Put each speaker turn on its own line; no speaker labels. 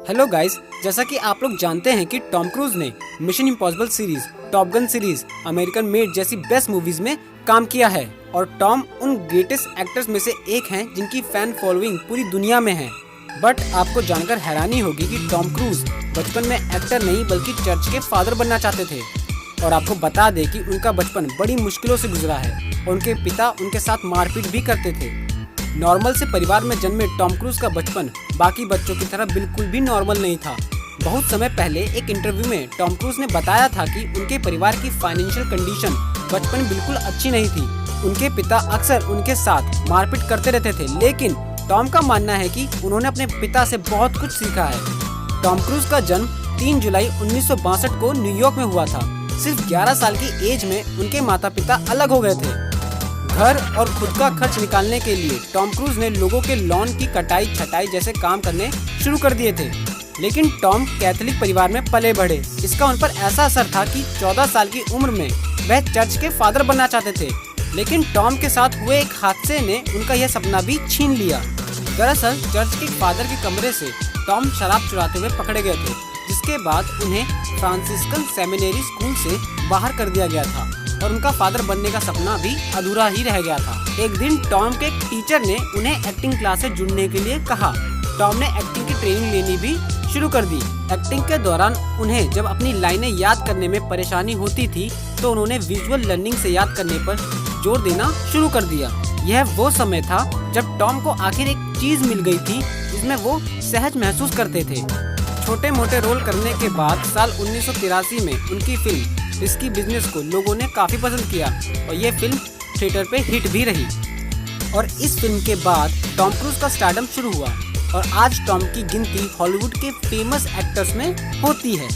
Hello guys, जैसा कि आप लोग जानते हैं कि टॉम क्रूज ने mission impossible series, top gun series, American made जैसी बेस्ट मूवीज में काम किया है और टॉम उन ग्रेटेस्ट एक्टर्स में से एक हैं जिनकी फैन फॉलोइंग पूरी दुनिया में है। बट आपको जानकर हैरानी होगी कि टॉम क्रूज बचपन में एक्टर नहीं बल्कि चर्च के फादर बनना चाहते थे। और आपको बता दें कि उनका बचपन बड़ी मुश्किलों से गुजरा है और उनके पिता उनके साथ मारपीट भी करते थे। नॉर्मल से परिवार में जन्मे टॉम क्रूज का बचपन बाकी बच्चों की तरह बिल्कुल भी नॉर्मल नहीं था। बहुत समय पहले एक इंटरव्यू में टॉम क्रूज ने बताया था कि उनके परिवार की फाइनेंशियल कंडीशन बचपन में बिल्कुल अच्छी नहीं थी। उनके पिता अक्सर उनके साथ मारपीट करते रहते थे, लेकिन टॉम का मानना है कि उन्होंने अपने पिता से बहुत कुछ सीखा है। टॉम क्रूज का जन्म 3 जुलाई 1962 को न्यूयॉर्क में हुआ था। सिर्फ 11 साल की एज में उनके माता पिता अलग हो गए थे। घर और खुद का खर्च निकालने के लिए टॉम क्रूज ने लोगों के लॉन की कटाई छटाई जैसे काम करने शुरू कर दिए थे। लेकिन टॉम कैथोलिक परिवार में पले बढ़े। इसका उन पर ऐसा असर था कि 14 साल की उम्र में वह चर्च के फादर बनना चाहते थे। लेकिन टॉम के साथ हुए एक हादसे ने उनका यह सपना भी छीन लिया। दरअसल चर्च के फादर के कमरे से टॉम शराब चुराते हुए पकड़े गए थे, जिसके बाद उन्हें फ्रांसिस्कन सेमिनरी स्कूल से बाहर कर दिया गया था और उनका फादर बनने का सपना भी अधूरा ही रह गया था। एक दिन टॉम के टीचर ने उन्हें एक्टिंग क्लास से जुड़ने के लिए कहा। टॉम ने एक्टिंग की ट्रेनिंग लेनी भी शुरू कर दी। एक्टिंग के दौरान उन्हें जब अपनी लाइनें याद करने में परेशानी होती थी तो उन्होंने विजुअल लर्निंग से याद करने पर जोर देना शुरू कर दिया। यह वो समय था जब टॉम को आखिर एक चीज मिल गई थी जिसमें वो सहज महसूस करते थे। छोटे मोटे रोल करने के बाद साल 1983 में उनकी फिल्म रिस्की बिजनेस को लोगों ने काफी पसंद किया और ये फिल्म थिएटर पे हिट भी रही। और इस फिल्म के बाद टॉम क्रूज का स्टारडम शुरू हुआ और आज टॉम की गिनती हॉलीवुड के फेमस एक्टर्स में होती है।